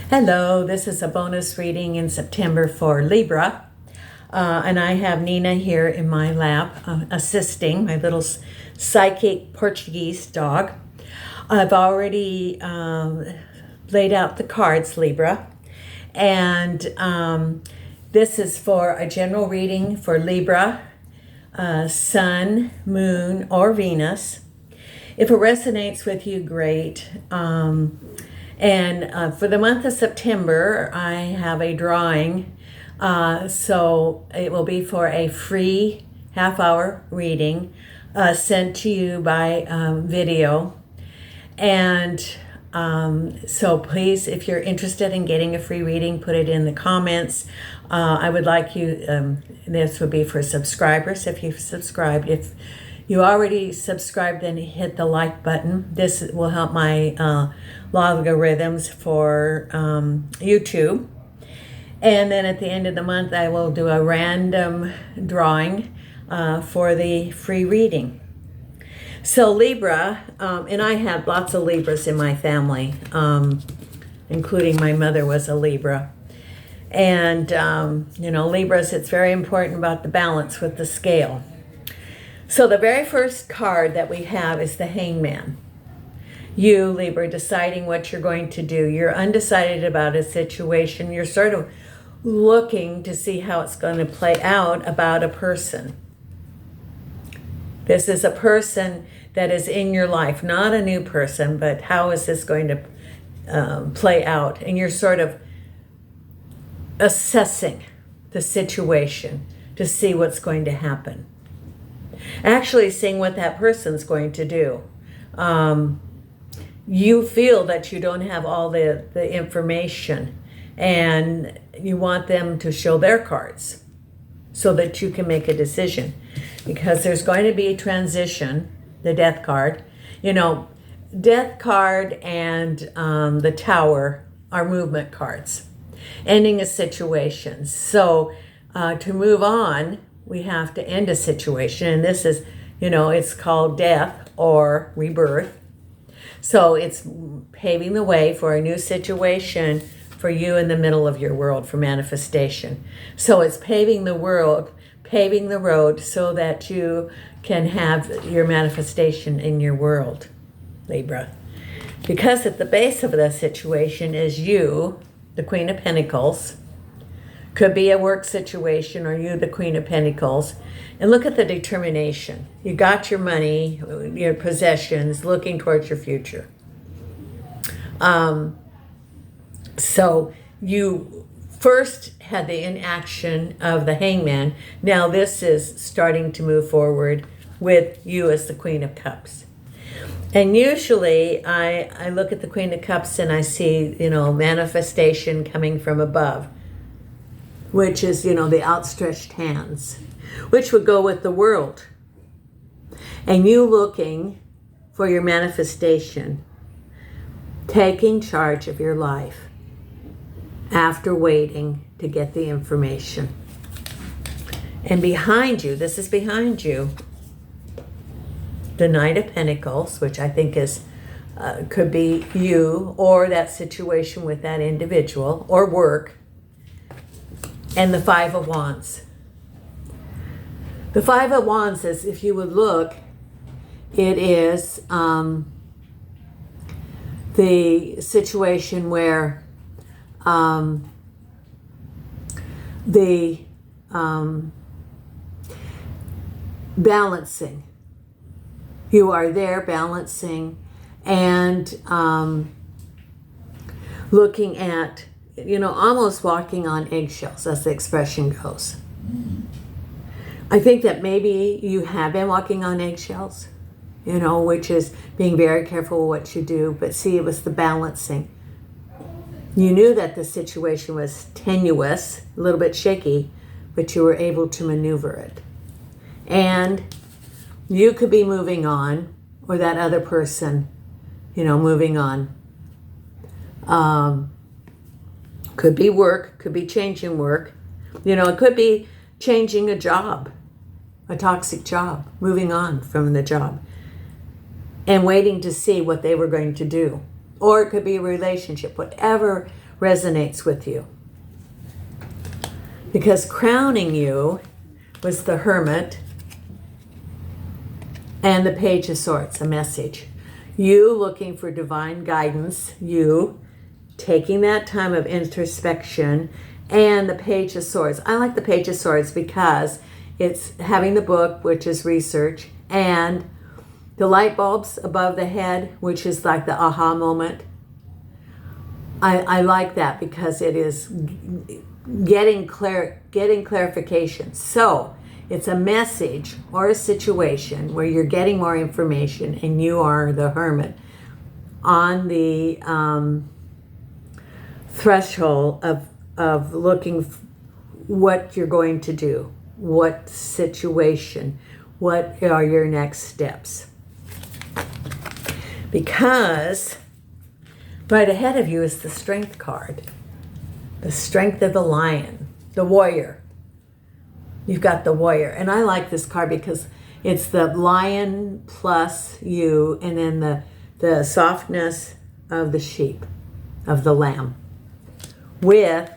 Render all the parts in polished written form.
Hello, this is a bonus reading in September for Libra. And I have Nina here in my lap assisting my little psychic Portuguese dog. I've already laid out the cards, Libra. And this is for a general reading for Libra, Sun, Moon, or Venus. If it resonates with you, great. And for the month of September, I have a drawing. So it will be for a free half-hour reading sent to you by video. And so please, if you're interested in getting a free reading, put it in the comments. I would like you, this would be for subscribers if you've subscribed. If you already subscribed, then hit the like button. This will help my logarithms for YouTube. And then at the end of the month, I will do a random drawing for the free reading. So Libra, and I have lots of Libras in my family, including my mother was a Libra. And, Libras, it's very important about the balance with the scale. So the very first card that we have is the Hangman. You, Libra, deciding what you're going to do. You're undecided about a situation. You're sort of looking to see how it's going to play out about a person. This is a person that is in your life, not a new person, but how is this going to play out? And you're sort of assessing the situation to see what's going to happen. Actually seeing what that person's going to do. You feel that you don't have all the information, and you want them to show their cards so that you can make a decision, because there's going to be a transition. The Death card, Death card and the Tower are movement cards, ending a situation. So to move on, we have to end a situation, and this is, it's called death or rebirth. So it's paving the way for a new situation for you in the middle of your world for manifestation. So it's paving the road so that you can have your manifestation in your world, Libra. Because at the base of the situation is you, the Queen of Pentacles. Could be a work situation, or you, the Queen of Pentacles. And look at the determination. You got your money, your possessions, looking towards your future. So you first had the inaction of the Hangman. Now this is starting to move forward with you as the Queen of Cups. And usually I look at the Queen of Cups and I see, manifestation coming from above, which is, the outstretched hands, which would go with the world. And you looking for your manifestation, taking charge of your life after waiting to get the information. And behind you, this is behind you, the Knight of Pentacles, which I think is could be you or that situation with that individual or work. And the Five of Wands. The Five of Wands is, if you would look, it is the situation where the balancing. You are there balancing and looking at, almost walking on eggshells, as the expression goes. I think that maybe you have been walking on eggshells, which is being very careful what you do. But see, it was the balancing. You knew that the situation was tenuous, a little bit shaky, but you were able to maneuver it. And you could be moving on, or that other person, moving on. Could be work, could be changing work. It could be changing a job, a toxic job, moving on from the job, and waiting to see what they were going to do. Or it could be a relationship, whatever resonates with you. Because crowning you was the Hermit and the Page of Swords, a message. You looking for divine guidance, you taking that time of introspection, and the Page of Swords. I like the Page of Swords because it's having the book, which is research, and the light bulbs above the head, which is like the aha moment. I like that because it is getting clarification. So it's a message or a situation where you're getting more information and you are the Hermit on the threshold of looking what you're going to do, what situation, what are your next steps. Because right ahead of you is the Strength card. The Strength of the Lion, the Warrior. You've got the Warrior. And I like this card because it's the lion plus you, and then the softness of the sheep, of the lamb. With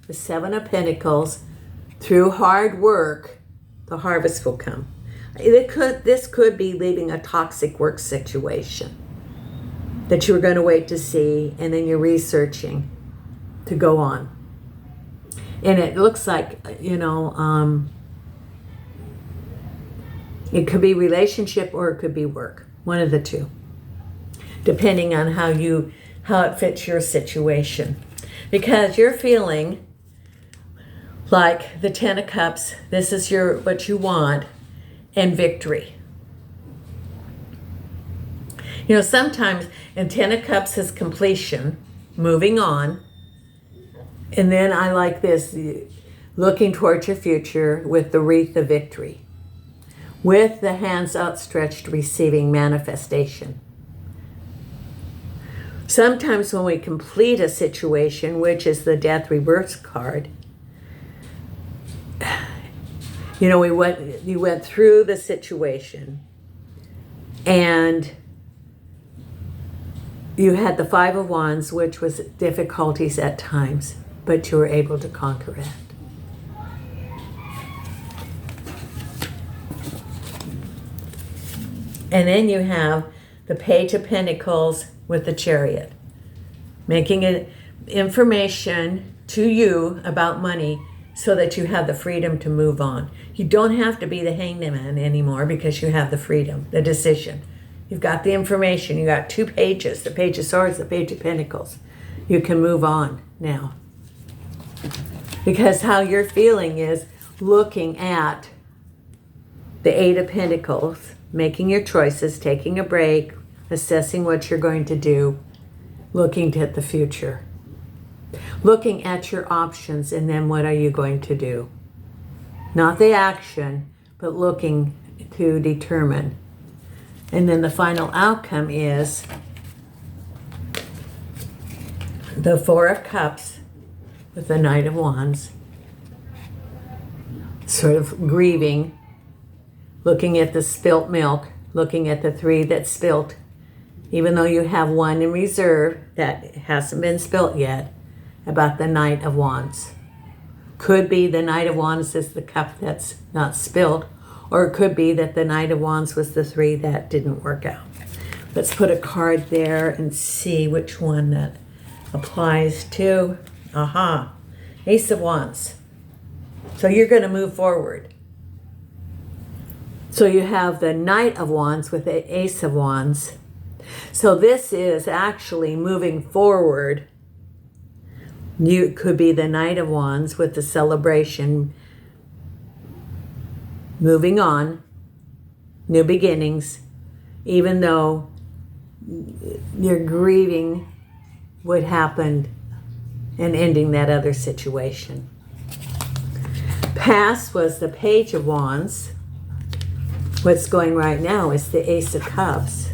the Seven of Pentacles, through hard work, the harvest will come. This could be leaving a toxic work situation that you were going to wait to see, and then you're researching to go on. And it looks like, it could be relationship or it could be work. One of the two. Depending on how it fits your situation. Because you're feeling like the Ten of Cups, this is what you want, and victory. Sometimes in Ten of Cups is completion, moving on. And then I like this, looking towards your future with the wreath of victory. With the hands outstretched, receiving manifestation. Sometimes when we complete a situation, which is the Death Reverse card, you went through the situation and you had the Five of Wands, which was difficulties at times, but you were able to conquer it. And then you have the Page of Pentacles with the Chariot, making it information to you about money so that you have the freedom to move on. You don't have to be the hangman anymore because you have the freedom, the decision. You've got the information. You got two pages, the Page of Swords, the Page of Pentacles. You can move on now. Because how you're feeling is looking at the Eight of Pentacles, making your choices, taking a break, assessing what you're going to do, looking at the future. Looking at your options, and then what are you going to do? Not the action, but looking to determine. And then the final outcome is the Four of Cups with the Knight of Wands. Sort of grieving, looking at the spilt milk, looking at the three that spilt, even though you have one in reserve that hasn't been spilt yet, about the Knight of Wands. Could be the Knight of Wands is the cup that's not spilt, or it could be that the Knight of Wands was the three that didn't work out. Let's put a card there and see which one that applies to. Aha, Ace of Wands. So you're going to move forward. So you have the Knight of Wands with the Ace of Wands. So this is actually moving forward. You could be the Knight of Wands with the celebration, moving on, new beginnings, even though you're grieving what happened and ending that other situation. Past was the Page of Wands. What's going right now is the Ace of Cups.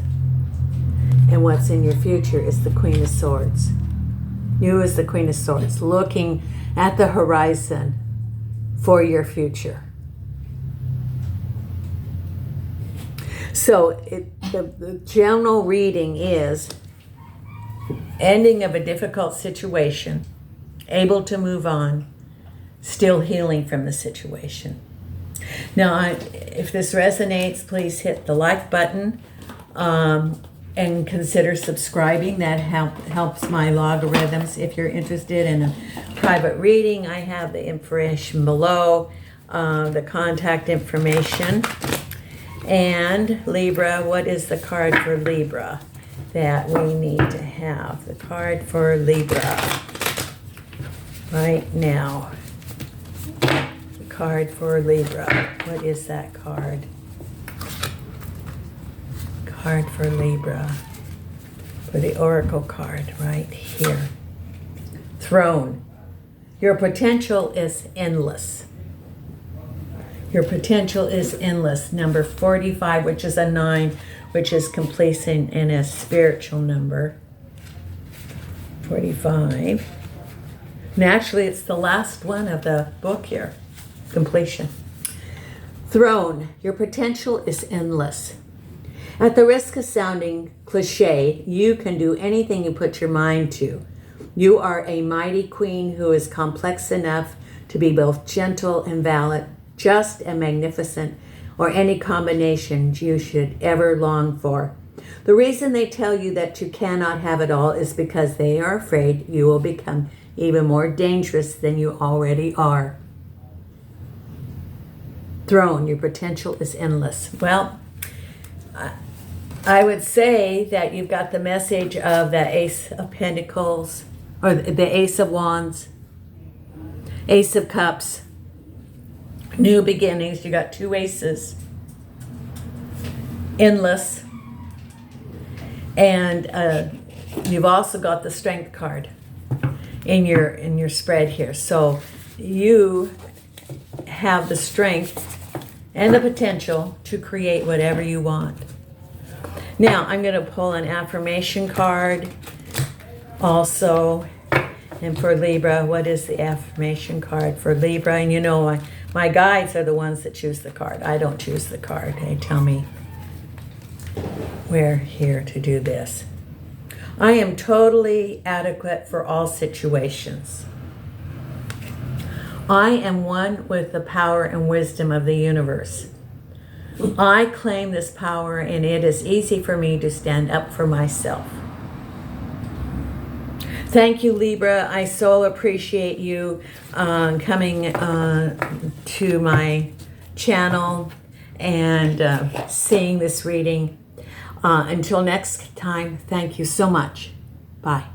And what's in your future is the Queen of Swords. You as the Queen of Swords, looking at the horizon for your future. So the general reading is ending of a difficult situation, able to move on, still healing from the situation. Now, if this resonates, please hit the like button and consider subscribing. That helps my logarithms. If you're interested in a private reading, I have the information below, the contact information. And Libra, what is the card for Libra that we need to have? The card for Libra right now. The card for Libra. What is that card? Card for Libra. For the Oracle card right here. Throne. Your potential is endless. Your potential is endless. Number 45, which is a 9, which is completion in a spiritual number. 45. And actually, it's the last one of the book here. Completion. Throne. Your potential is endless. At the risk of sounding cliche, you can do anything you put your mind to. You are a mighty queen who is complex enough to be both gentle and valid, just and magnificent, or any combination you should ever long for. The reason they tell you that you cannot have it all is because they are afraid you will become even more dangerous than you already are. Throne, your potential is endless. Well, I would say that you've got the message of the Ace of Pentacles, or the Ace of Wands, Ace of Cups, new beginnings. You got 2 aces, endless, and you've also got the Strength card in your spread here. So you have the strength and the potential to create whatever you want. Now I'm going to pull an affirmation card also. And for Libra, what is the affirmation card for Libra? And you know, my guides are the ones that choose the card. I don't choose the card. They tell me we're here to do this. I am totally adequate for all situations. I am one with the power and wisdom of the universe. I claim this power, and it is easy for me to stand up for myself. Thank you, Libra. I so appreciate you coming to my channel and seeing this reading. Until next time, thank you so much. Bye.